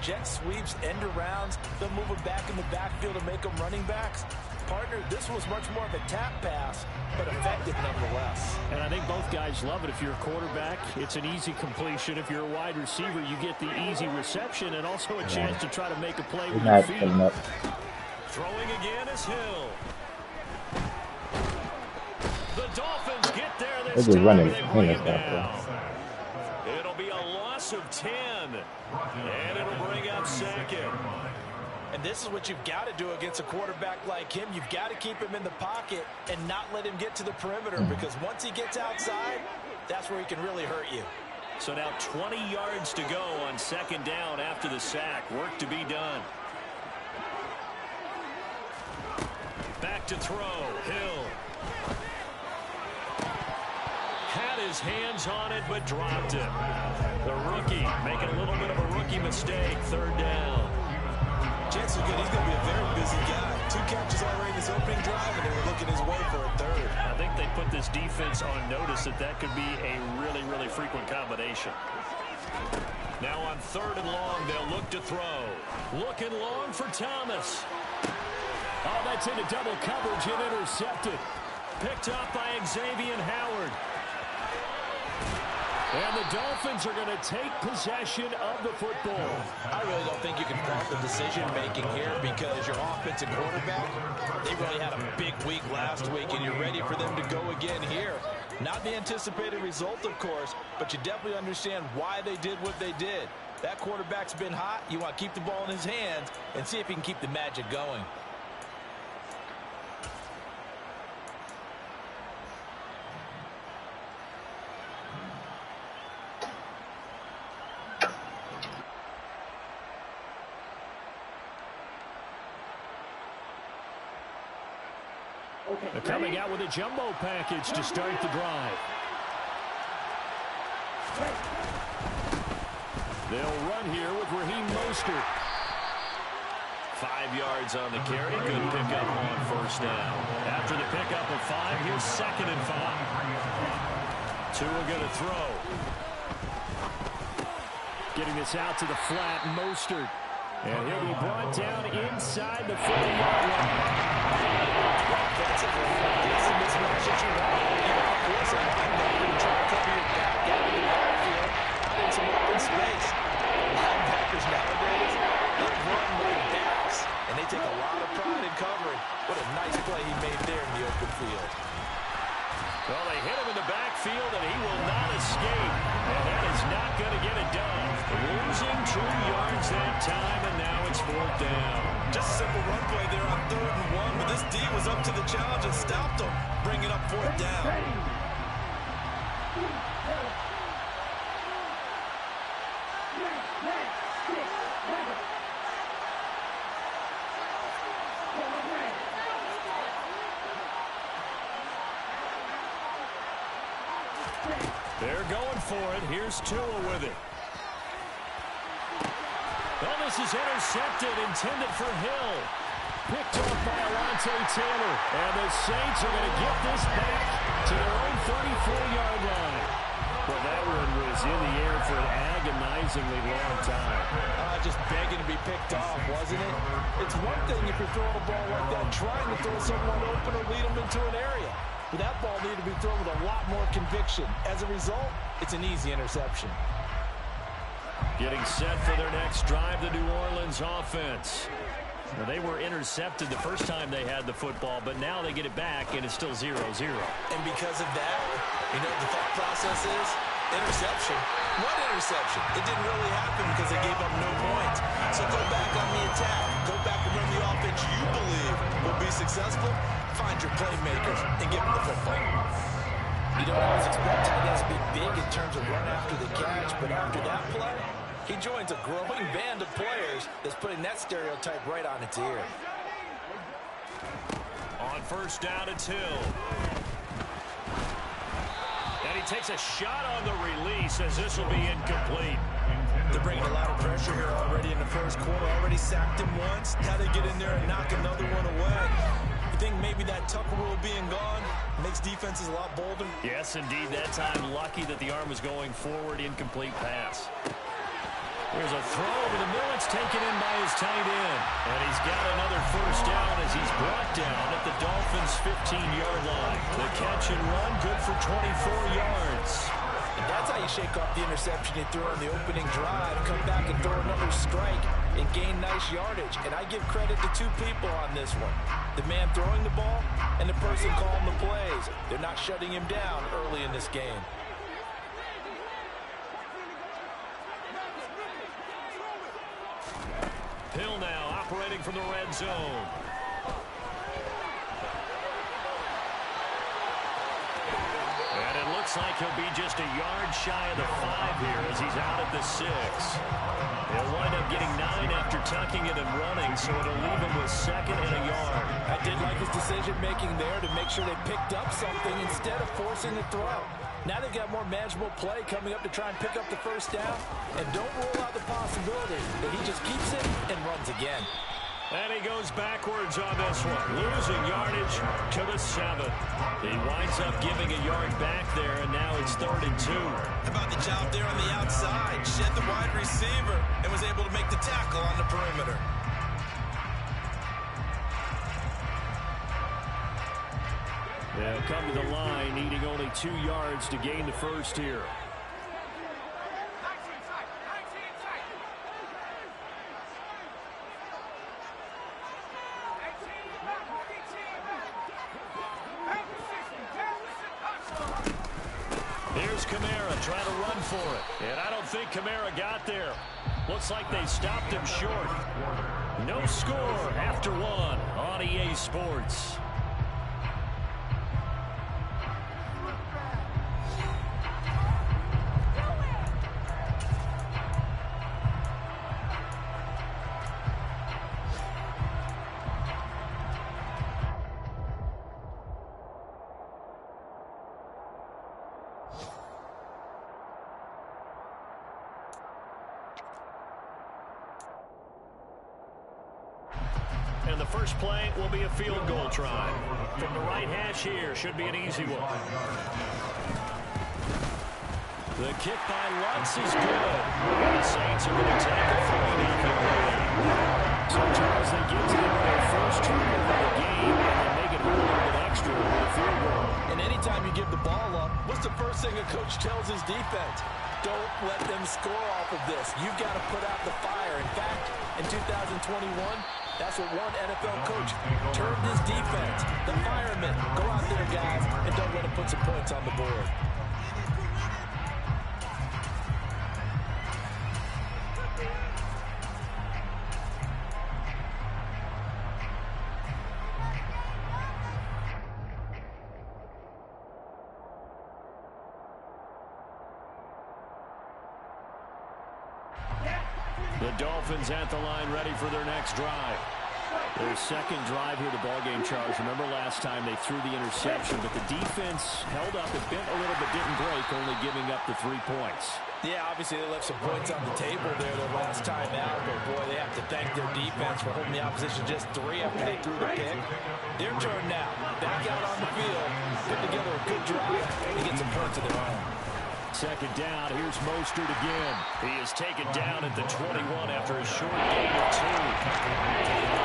jet sweeps, end arounds. They'll move them back in the backfield to make them running backs. Partner, this was much more of a tap pass, but effective nevertheless. And I think both guys love it. If you're a quarterback, it's an easy completion. If you're a wide receiver, you get the easy reception and also a chance to try to make a play with your feet. Throwing again is Hill. The Dolphins get there this time. They bring him down. It'll be a loss of 10. And it'll bring up second. And this is what you've got to do against a quarterback like him. You've got to keep him in the pocket and not let him get to the perimeter, because once he gets outside, that's where he can really hurt you. So now 20 yards to go on second down after the sack. Work to be done. Back to throw. Hill. Had his hands on it, but dropped it. The rookie making a little bit of a rookie mistake. Third down. Chances are good he's going to be a very busy guy. 2 catches already in his opening drive, and they were looking his way for a third. I think they put this defense on notice that could be a really, really frequent combination. Now on third and long, they'll look to throw. Looking long for Thomas. Oh, that's into double coverage and intercepted. Picked up by Xavier Howard. And the Dolphins are going to take possession of the football. I really don't think you can fault the decision-making here, because your offensive quarterback, they really had a big week last week, and you're ready for them to go again here. Not the anticipated result, of course, but you definitely understand why they did what they did. That quarterback's been hot. You want to keep the ball in his hands and see if he can keep the magic going. They're coming out with a jumbo package to start the drive. They'll run here with Raheem Mostert. 5 yards on the carry. Good pickup on first down. After the pickup of 5, here's 2nd and 5. Tua going to throw. Getting this out to the flat, Mostert. And he'll be brought down inside the 40-yard line. Offensively, this is a mismatch that you want. You want to force a linebacker to try to cover your back out in the backfield, out in some open space. Linebackers nowadays, they run like backs, and they take a lot of pride in covering. What a nice play he made there in the open field. Well, they hit him in the backfield, and he will not escape. And that is not going to get it done. Losing 2 yards that time, and now it's 4th down. Just a simple run play there on 3rd and 1, but this D was up to the challenge and stopped him, bringing up 4th down. They're going for it. Here's Tua with it. Well, this is intercepted, intended for Hill. Picked off by Alontae Taylor. And the Saints are going to get this back to their own 34-yard line. Well, that one was in the air for an agonizingly long time. Just begging to be picked off, wasn't it? It's one thing if you're throwing a ball like that, trying to throw someone open or lead them into an area. But that ball needed to be thrown with a lot more conviction. As a result, it's an easy interception. Getting set for their next drive, the New Orleans offense. Well, they were intercepted the first time they had the football, but now they get it back, and it's still 0-0. And because of that, you know what the thought process is? Interception. What interception? It didn't really happen because they gave up no points. So go back on the attack. Go back and run the offense you believe will be successful. Find your playmakers and give them the football. You don't always expect tight ends to be big in terms of run after the catch, but after that play, he joins a growing band of players that's putting that stereotype right on its ear. On first down, it's Hill. And he takes a shot on the release as this will be incomplete. They're bringing a lot of pressure here already in the first quarter. Already sacked him once. Now they get in there and knock another one away. You think maybe that Tucker rule being gone makes defenses a lot bolder? Yes, indeed. That time lucky that the arm was going forward. Incomplete pass. There's a throw over the middle. It's taken in by his tight end. And he's got another first down as he's brought down at the Dolphins' 15-yard line. The catch and run, good for 24 yards. And that's how you shake off the interception you threw on the opening drive, come back and throw another strike and gain nice yardage. And I give credit to two people on this one. The man throwing the ball and the person calling the plays. They're not shutting him down early in this game. Hill now operating from the red zone. And it looks like he'll be just a yard shy of the 5 here as he's out at the 6. He'll wind up getting 9 after tucking it and running, so it'll leave him with 2nd and a yard. I did like his decision-making there to make sure they picked up something instead of forcing the throw. Now they've got more manageable play coming up to try and pick up the first down. And don't rule out the possibility that he just keeps it and runs again. And he goes backwards on this one, losing yardage to the 7. He winds up giving a yard back there, and now it's 3rd and 2. How about the job there on the outside? Shed the wide receiver and was able to make the tackle on the perimeter. They'll come to the line, needing only 2 yards to gain the first here. Here's Kamara trying to run for it. And I don't think Kamara got there. Looks like they stopped him short. No score after 1 on EA Sports. And the first play will be a field goal try. From the right hash here, should be an easy one. The kick by Lutz is good. And the Saints are going to take a 3-0 lead. So, Charles, they get to their first try of the game and make it a little bit extra with a field goal. And anytime you give the ball up, what's the first thing a coach tells his defense? Don't let them score off of this. You've got to put out the fire. In fact, in 2021, that's what one NFL coach termed his defense. The firemen. Go out there, guys, and don't let them put some points on the board. The Dolphins at the line ready for their next drive. Their second drive here, the ballgame, Charles. Remember last time they threw the interception, but the defense held up. It bent a little but didn't break, only giving up the 3 points. Yeah, obviously they left some points on the table there the last time out, but boy, they have to thank their defense for holding the opposition just 3 after they threw the pick. Their turn now. Back out on the field, put together a good drive, and get some points of their own. Second down, here's Mostert again. He is taken down at the 21 after a short gain of 2.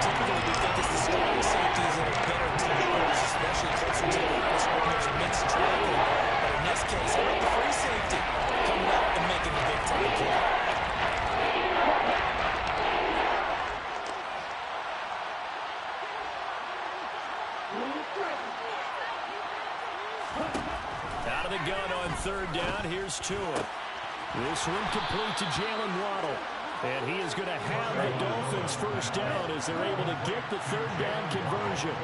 Typically, we think it's the starting safeties that are better teams, especially closer to the line of scrimmage and mixed traffic. But in this case, I like the free safety coming out and making the big-time play. Out of the gun on 3rd down. Here's Tua. This one complete to Jalen Waddle. And he is going to have the Dolphins first down as they're able to get the 3rd down conversion.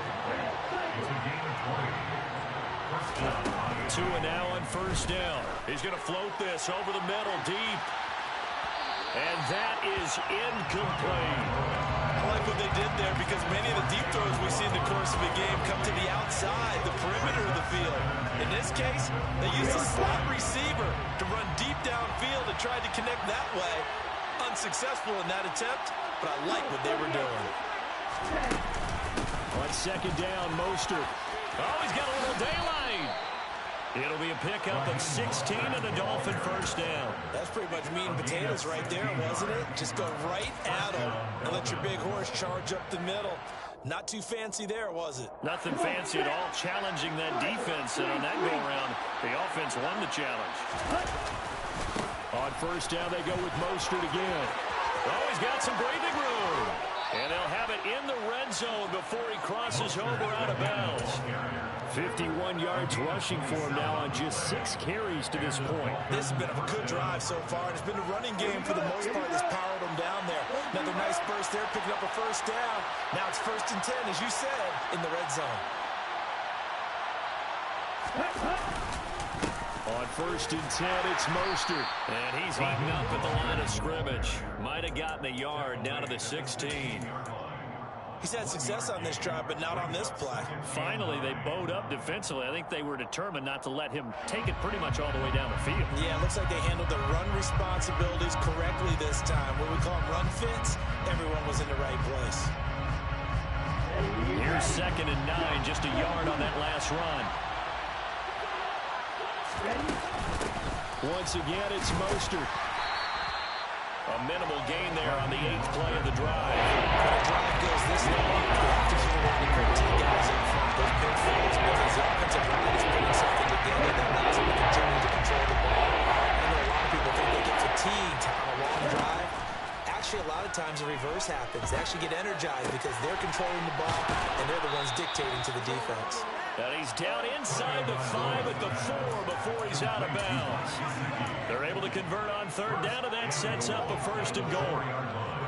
Tua now on 1st down. He's going to float this over the middle deep. And that is incomplete. I like what they did there because many of the deep throws we see in the course of a game come to the outside, the perimeter of the field. In this case, they used a slot receiver to run deep downfield and tried to connect that way. Unsuccessful in that attempt, but I like what they were doing. On 2nd down, Mostert. Oh, he's got a little daylight. It'll be a pickup of 16 and a Dolphin first down. That's pretty much meat and potatoes right there, wasn't it? Just go right at them and let your big horse charge up the middle. Not too fancy there, was it? Nothing fancy at all, challenging that defense. And on that go-around, the offense won the challenge. On first down, they go with Mostert again. Oh, he's got some breathing room. And they'll have it in the red zone before he crosses over out of bounds. 51 yards rushing for him now on just 6 carries to this point. This has been a good drive so far. It's been a running game for the most part that's powered them down there. Another nice burst there, picking up a first down. Now it's 1st and 10, as you said, in the red zone. On 1st and 10, it's Mostert. And he's eaten up at the line of scrimmage. Might have gotten a yard down to the 16. He's had success on this drive, but not on this play. Finally, they bowed up defensively. I think they were determined not to let him take it pretty much all the way down the field. Yeah, it looks like they handled the run responsibilities correctly this time. What we call them run fits, everyone was in the right place. Here's 2nd and 9, just a yard on that last run. Once again, it's Mostert. A minimal gain there on the 8th play of the drive. When a drive goes this long, you have to figure out to put 10 guys in front. Those big fields, because the offensive line is putting something together that allows them to continue to control the ball. I know a lot of people think they get fatigued on a long drive. Actually, a lot of times the reverse happens. They actually get energized because they're controlling the ball, and they're the ones dictating to the defense. And he's down inside the 5 at the 4 before he's out of bounds. They're able to convert on 3rd down, and that sets up a 1st and goal.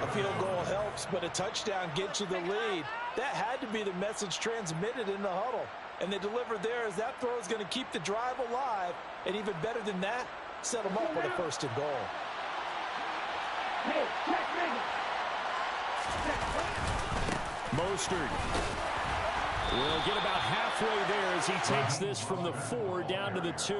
A field goal helps, but a touchdown gets you the lead. That had to be the message transmitted in the huddle. And they delivered there as that throw is going to keep the drive alive. And even better than that, set them up with a 1st and goal. Mostert will get about halfway there as he takes this from the 4 down to the 2.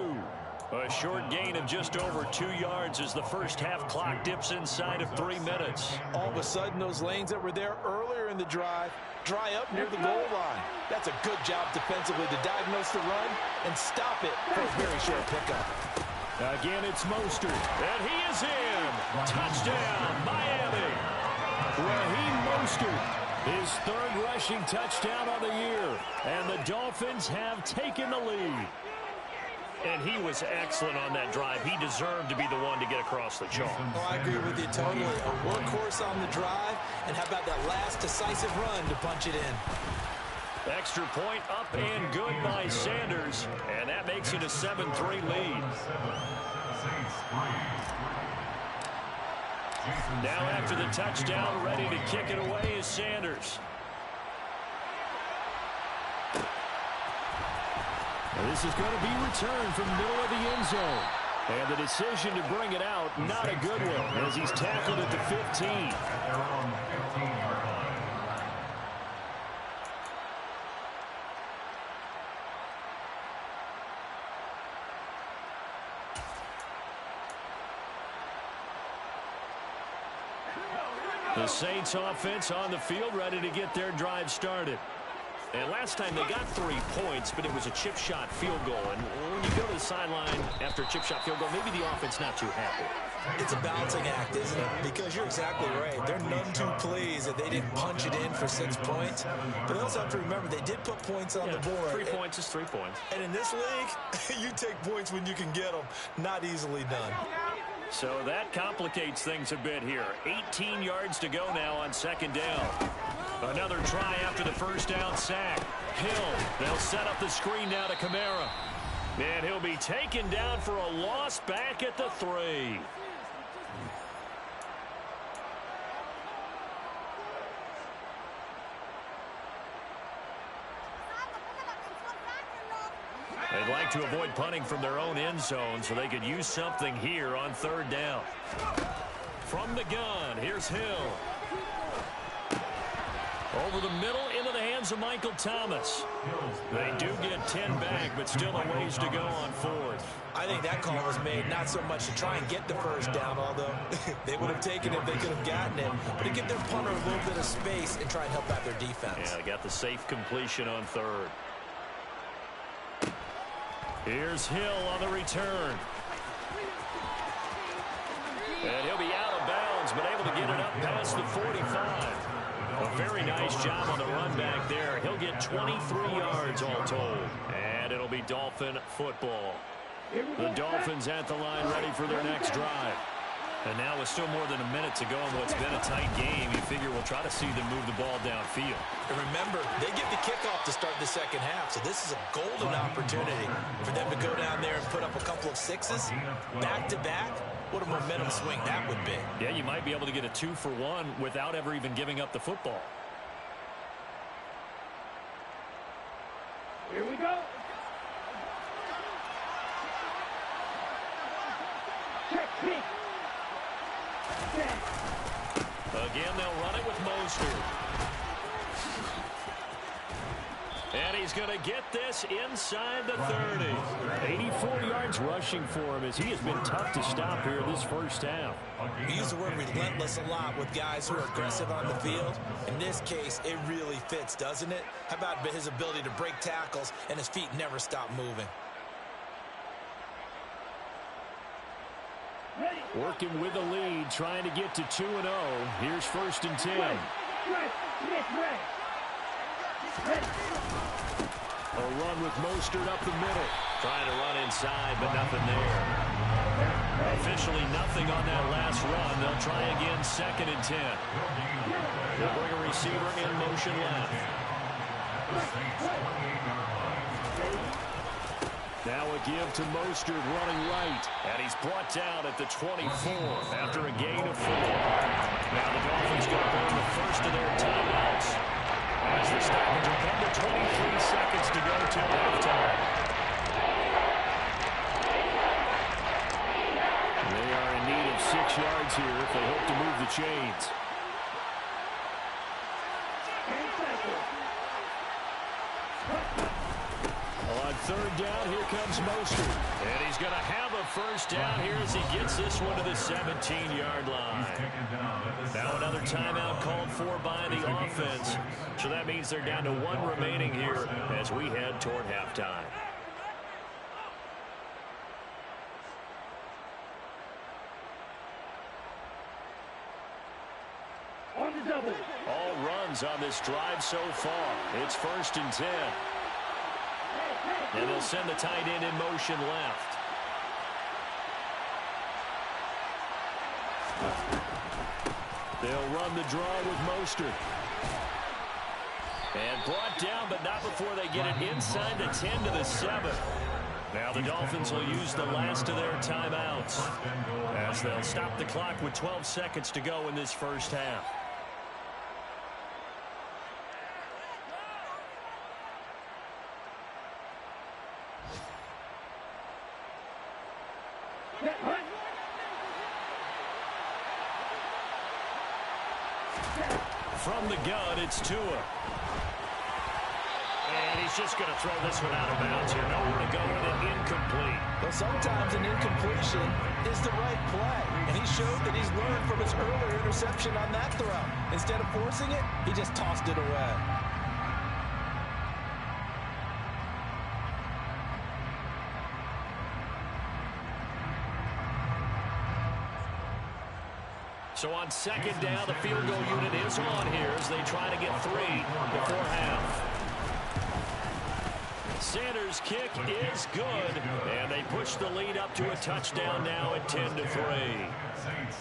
A short gain of just over 2 yards as the first half clock dips inside of 3 minutes. All of a sudden, those lanes that were there earlier in the drive dry up near the goal line. That's a good job defensively to diagnose the run and stop it for a very short pickup. Again, it's Mostert. And he is in. Touchdown, Miami. Raheem Mostert, his 3rd rushing touchdown of the year. And the Dolphins have taken the lead. And he was excellent on that drive. He deserved to be the one to get across the chalk. Oh, I agree with you totally. A workhorse on the drive, and how about that last decisive run to punch it in? Extra point up and good by Sanders, and that makes it a 7-3 lead. Now after the touchdown, ready to kick it away is Sanders. This is going to be returned from the middle of the end zone. And the decision to bring it out, not a good one, as he's tackled at the 15. The Saints offense on the field, ready to get their drive started. And last time they got 3 points, but it was a chip shot field goal. And when you go to the sideline after a chip shot field goal, maybe the offense not too happy. It's a balancing act, isn't it? Because you're exactly right. They're none too pleased that they didn't punch it in for 6 points. But they also have to remember they did put points on the board. 3 points is 3 points. And in this league, you take points when you can get them. Not easily done. So that complicates things a bit here. 18 yards to go now on 2nd down. Another try after the first down sack. Hill, they'll set up the screen now to Kamara. And he'll be taken down for a loss back at the 3. They'd like to avoid punting from their own end zone so they could use something here on 3rd down. From the gun, here's Hill. Over the middle into the hands of Michael Thomas. They do get 10 back, but still a ways to go on 4th. I think that call was made not so much to try and get the first down, although they would have taken it if they could have gotten it, but to give their punter a little bit of space and try and help out their defense. Yeah, they got the safe completion on 3rd. Here's Hill on the return. And he'll be out of bounds, but able to get it up past the 45. A very nice job on the run back there. He'll get 23 yards all told. And it'll be Dolphin football. The Dolphins at the line ready for their next drive. And now with still more than a minute to go in what's been a tight game, you figure we'll try to see them move the ball downfield. And remember, they get the kickoff to start the second half, so this is a golden opportunity for them to go down there and put up a couple of sixes back-to-back. What a momentum swing that would be. Yeah, you might be able to get a 2-for-1 without ever even giving up the football. Here we go. Check, peek. Again, they'll run it with Mostert. And he's going to get this inside the 30. 84 yards rushing for him as he has been tough to stop here this first half. We use the word relentless a lot with guys who are aggressive on the field. In this case, it really fits, doesn't it? How about his ability to break tackles and his feet never stop moving? Working with the lead, trying to get to 2-0. Here's 1st and 10. A run with Mostert up the middle. Trying to run inside, but nothing there. Officially nothing on that last run. They'll try again 2nd and 10. They'll bring a receiver in motion left. Now a give to Mostert running right. And he's brought down at the 24 after a gain of 4. Now the Dolphins going to burn the first of their timeouts. As the stoppage will come to 23 seconds to go till halftime. They are in need of 6 yards here if they hope to move the chains. On 3rd down, here comes Mostert. And he's going to have a first down here as he gets this one to the 17-yard line. Now another timeout called for by the offense. So that means they're down to 1 remaining here as we head toward halftime. On the double. All runs on this drive so far. It's 1st and 10. And they'll send the tight end in motion left. They'll run the draw with Mostert. And brought down, but not before they get it inside the 10 to the 7. Now the Dolphins will use the last of their timeouts as they'll stop the clock with 12 seconds to go in this first half. From the gun, it's Tua. And he's just going to throw this one out of bounds here. Nowhere to go with it, incomplete. Well, sometimes an incompletion is the right play. And he showed that he's learned from his earlier interception on that throw. Instead of forcing it, he just tossed it away. So on 2nd down, the field goal unit is on here as they try to get 3 before half. Sanders' kick is good, and they push the lead up to a touchdown now at 10-3.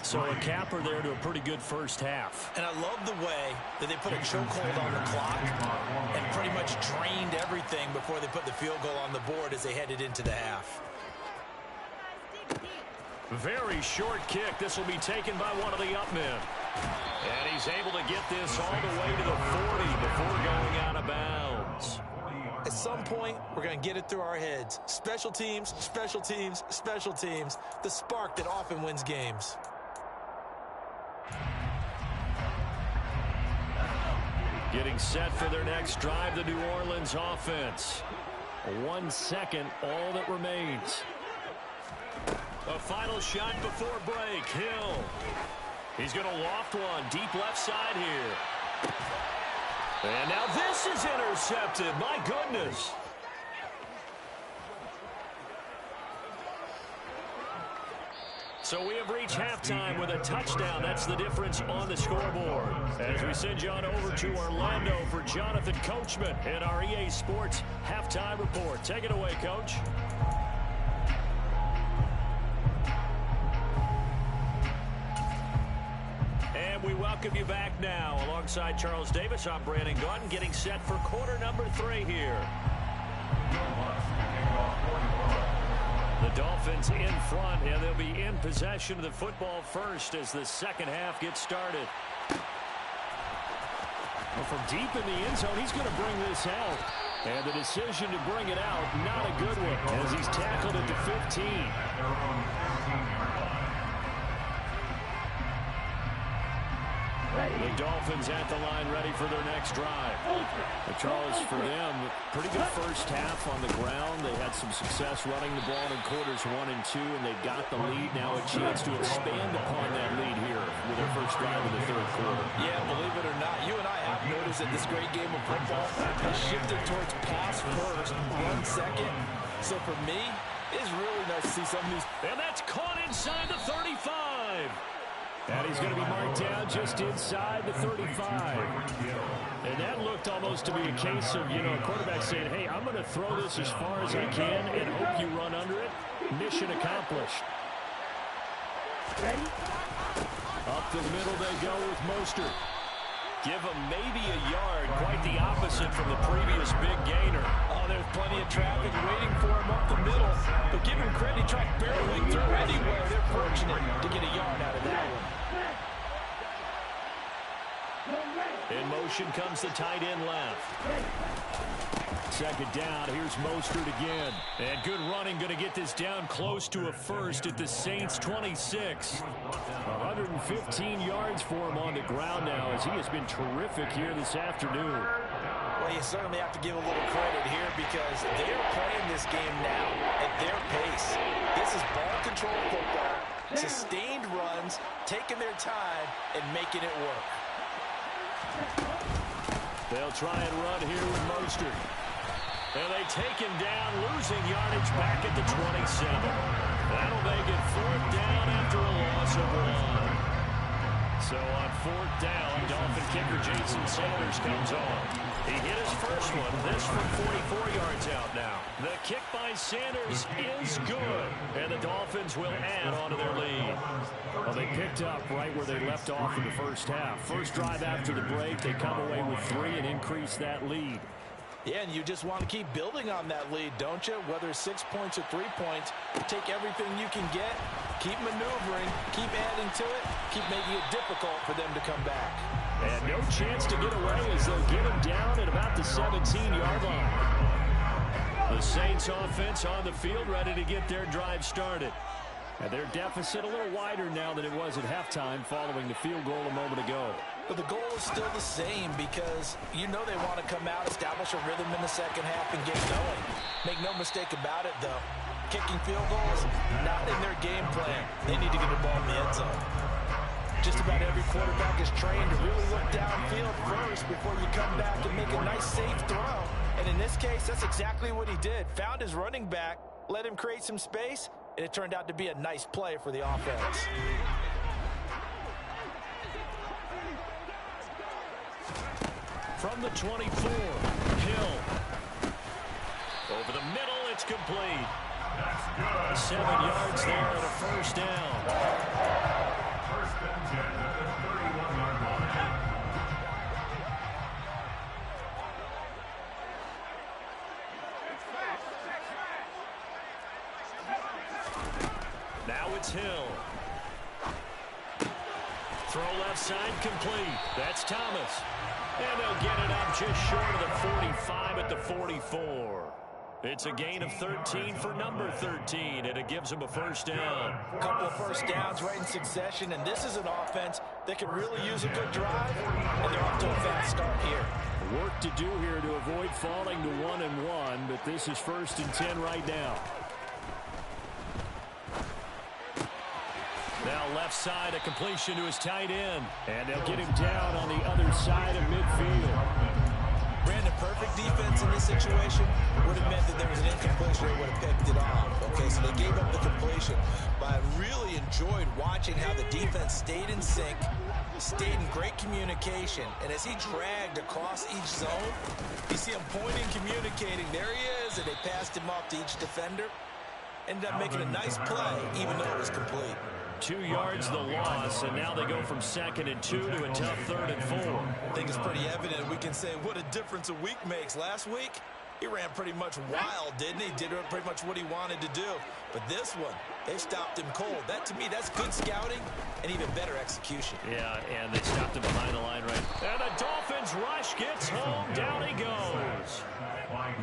So a capper there to a pretty good first half. And I love the way that they put a chokehold on the clock and pretty much drained everything before they put the field goal on the board as they headed into the half. Very short kick. This will be taken by one of the up men. And he's able to get this all the way to the 40 before going out of bounds. At some point, we're going to get it through our heads. Special teams, special teams, special teams. The spark that often wins games. Getting set for their next drive, the New Orleans offense. 1 second, all that remains. A final shot before break. Hill. He's going to loft one. Deep left side here. And now this is intercepted. My goodness. So we have reached halftime with a touchdown. That's the difference on the scoreboard. As we send you on over to Orlando for Jonathan Coachman in our EA Sports Halftime Report. Take it away, Coach. And we welcome you back now. Alongside Charles Davis, I'm Brandon Gunn, getting set for quarter number 3 here. The Dolphins in front, and they'll be in possession of the football first as the second half gets started. Well, from deep in the end zone, he's going to bring this out. And the decision to bring it out, not a good one, as he's tackled at the 15. The Dolphins at the line ready for their next drive. But Charles, for them, pretty good first half on the ground. They had some success running the ball in quarters 1 and 2, and they've got the lead. Now a chance to expand upon that lead here with their first drive in the third quarter. Yeah, believe it or not, you and I have noticed that this great game of football has shifted towards pass first, run second. So for me, it's really nice to see some of these. And that's caught inside the 35. And he's going to be marked down just inside the 35. And that looked almost to be a case of, a quarterback saying, hey, I'm going to throw this as far as I can and hope you run under it. Mission accomplished. Ready? Up the middle they go with Mostert. Give him maybe a yard, quite the opposite from the previous big gainer. Oh, there's plenty of traffic waiting for him up the middle. But give him credit, he tried barreling through anywhere. They're fortunate to get a yard out of that one. In motion comes the tight end left. Second down, here's Mostert again. And good running, going to get this down close to a first at the Saints' 26. 115 yards for him on the ground now as he has been terrific here this afternoon. Well, you certainly have to give a little credit here because they're playing this game now at their pace. This is ball control football, sustained runs, taking their time, and making it work. They'll try and run here with Mostert. And they take him down, losing yardage back at the 27. That'll make it 4th down after a loss of 1. So on 4th down, Dolphin kicker Jason Sanders comes on. He hit his first one. This from 44 yards out now. The kick by Sanders is good. And the Dolphins will add on to their lead. Well, they picked up right where they left off in the first half. First drive after the break, they come away with 3 and increase that lead. Yeah, and you just want to keep building on that lead, don't you? Whether it's 6 points or 3 points, take everything you can get, keep maneuvering, keep adding to it, keep making it difficult for them to come back. And no chance to get away as they'll get him down at about the 17-yard line. The Saints offense on the field ready to get their drive started. And their deficit a little wider now than it was at halftime following the field goal a moment ago. But the goal is still the same because you know they want to come out, establish a rhythm in the second half, and get going. Make no mistake about it, though. Kicking field goals, not in their game plan. They need to get the ball in the end zone. Just about every quarterback is trained to really look downfield first before you come back and make a nice, safe throw. And in this case, that's exactly what he did. Found his running back, let him create some space, and it turned out to be a nice play for the offense. From the 24, Hill. Over the middle, it's complete. 7 yards there and a first down. First and 10 at the 31-yard line. Now it's Hill. Throw left side complete. That's Thomas. And they'll get it up just short of the 45 at the 44. It's a gain of 13 for number 13, and it gives them a first down. A couple of first downs right in succession, and this is an offense that can really use a good drive, and they're off to a fast start here. Work to do here to avoid falling to 1-1, but this is 1st and 10 right now. Now left side, a completion to his tight end. And they'll get him down on the other side of midfield. Brandon, perfect defense in this situation would have meant that there was an incompletion or would have picked it off. Okay, so they gave up the completion. But I really enjoyed watching how the defense stayed in sync, stayed in great communication, and as he dragged across each zone, you see him pointing, communicating. There he is, and they passed him off to each defender. Ended up making a nice play, even though it was complete. 2 yards the loss, and now they go from 2nd and 2 to a tough 3rd and 4. I think it's pretty evident. We can say what a difference a week makes. Last week, he ran pretty much wild, didn't he? Did pretty much what he wanted to do. But this one, they stopped him cold. That, to me, that's good scouting and even better execution. Yeah, and they stopped him behind the line, right? And the Dolphins rush gets home. Down he goes.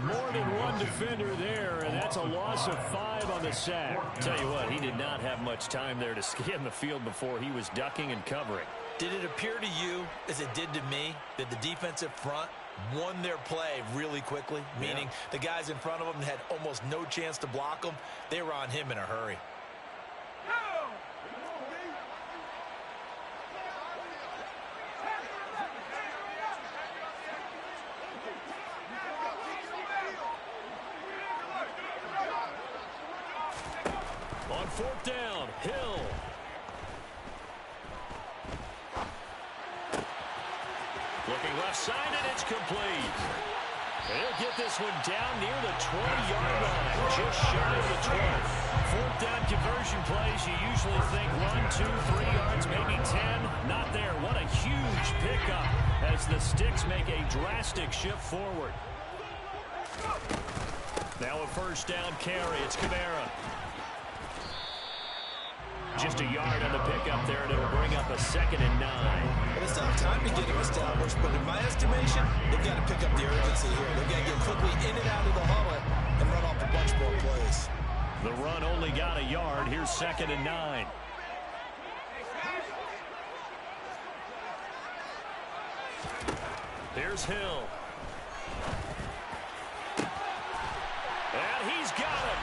More than one defender there, and that's a loss of 5 on the sack. Tell you what, he did not have much time there to scan the field before he was ducking and covering. Did it appear to you, as it did to me, that the defensive front won their play really quickly? Meaning the guys in front of them had almost no chance to block them. They were on him in a hurry. On 4th down, Hill. Looking left side, and it's complete. He'll get this one down near the 20-yard line, just shy of the 20. 4th down conversion plays, you usually think 1, 2, 3 yards, maybe 10. Not there. What a huge pickup as the Sticks make a drastic shift forward. Now a 1st down carry. It's Kamara. Just a yard on the pickup there, and it'll bring up a 2nd and 9. Well, they still have time to get him established, but in my estimation, they've got to pick up the urgency here. They've got to get quickly in and out of the huddle and run off a bunch more plays. The run only got a yard. Here's 2nd and 9. Here's Hill. And he's got it.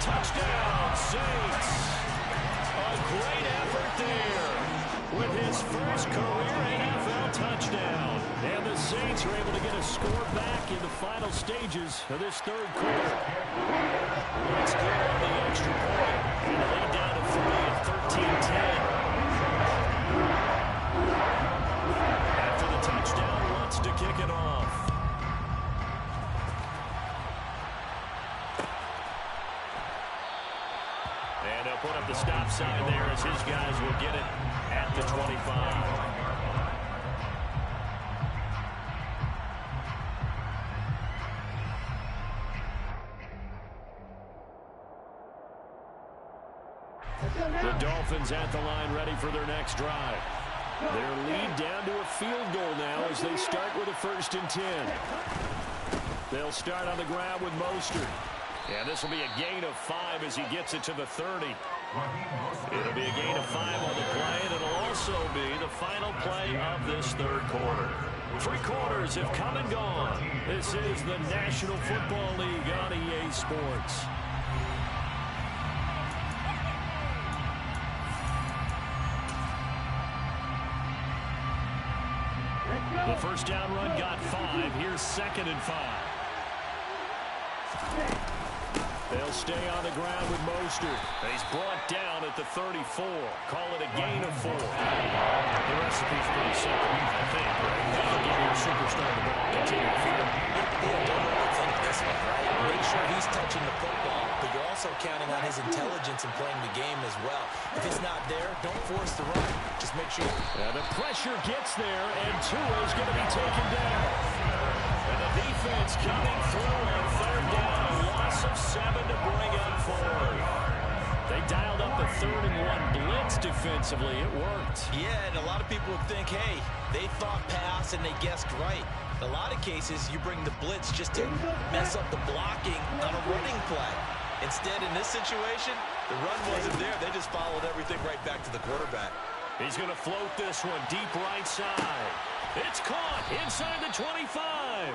Touchdown, Saints. A great effort there with his first career NFL touchdown. And the Saints are able to get a score back in the final stages of this 3rd quarter. Let's go on the extra point. And the lead down to 3 at 13-10. After the touchdown, wants to kick it off. And they'll put up the stop sign there as his guys will get it at the 25. The Dolphins at the line ready for their next drive. Their lead down to a field goal now as they start with a 1st and 10. They'll start on the ground with Mostert. And this will be a gain of 5 as he gets it to the 30. It'll be a gain of 5 on the play, and it'll also be the final play of this 3rd quarter. 3 quarters have come and gone. This is the National Football League on EA Sports. The 1st down run got 5. Here's 2nd and 5. They'll stay on the ground with Mostert. He's brought down at the 34. Call it a gain of 4. The recipe's pretty simple, I think. Right? Give your superstar the ball, continue to feed him. Don't overthink this one, right? Make sure he's touching the football, but you're also counting on his intelligence in playing the game as well. If it's not there, don't force the run. Just make sure. The pressure gets there, and Tua is going to be taken down. And the defense coming through on 3rd down. A loss of 7 to bring up 4. They dialed up a 3rd and 1 blitz defensively. It worked. Yeah, and a lot of people would think, hey, they thought pass and they guessed right. In a lot of cases, you bring the blitz just to mess up the blocking on a running play. Instead, in this situation, the run wasn't there. They just followed everything right back to the quarterback. He's going to float this one deep right side. It's caught inside the 25.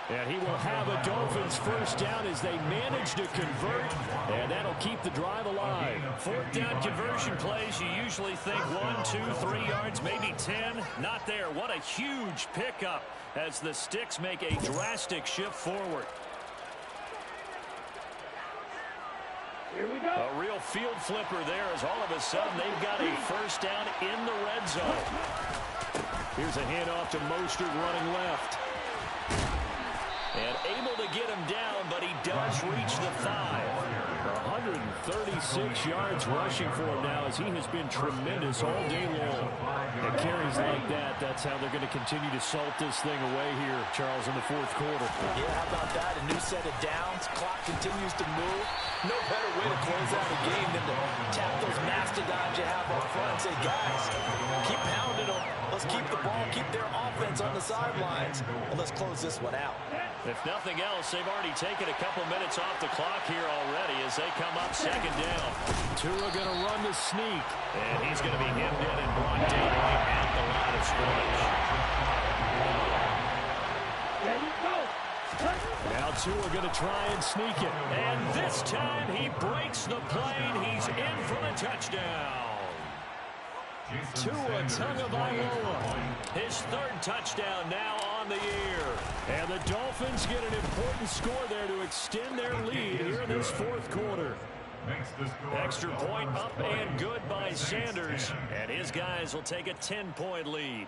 And he will have a Dolphins first down as they manage to convert, and that'll keep the drive alive. Fourth down conversion plays, you usually think 1, 2, 3 yards, maybe 10. Not there. What a huge pickup as the Sticks make a drastic shift forward. Here we go. A real field flipper there as all of a sudden they've got a first down in the red zone. Here's a handoff to Mostert running left. And able to get him down, but he does reach the 5. 136 yards rushing for him now as he has been tremendous all day long. And carries like that, that's how they're going to continue to salt this thing away here, Charles, in the fourth quarter. Yeah, how about that? A new set of downs. Clock continues to move. No better way to close out a game than to tap those mastodons you have up front and say, guys, keep pounding them. Let's keep the ball, keep their offense on the sidelines, and let's close this one out. If nothing else, they've already taken a couple minutes off the clock here already as they come up second down. Tua going to run the sneak. And he's going to be hemmed in and brought down right at the line of scrimmage. Ready, go. Now Tua going to try and sneak it. And this time he breaks the plane. He's in for the touchdown. Tua Tagovailoa. His third touchdown now on the year. And the Dolphins get an important score there to extend their lead here in this fourth quarter. Extra point up and good by Sanders. And his guys will take a 10-point lead.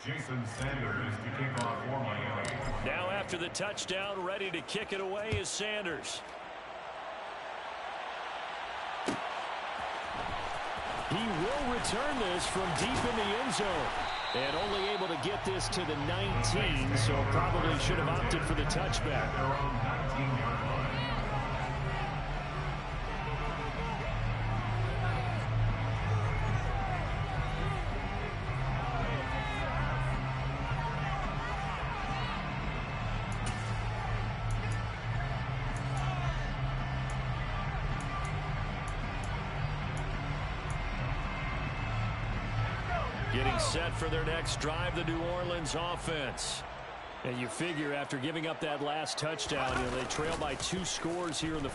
Jason Sanders to kick off for Miami. Now after the touchdown, ready to kick it away is Sanders. He will return this from deep in the end zone. And only able to get this to the 19, so probably should have opted for the touchback. Their own 19-yard line. Getting set for their next drive, the New Orleans offense. And you figure after giving up that last touchdown, they trail by 2 scores here in the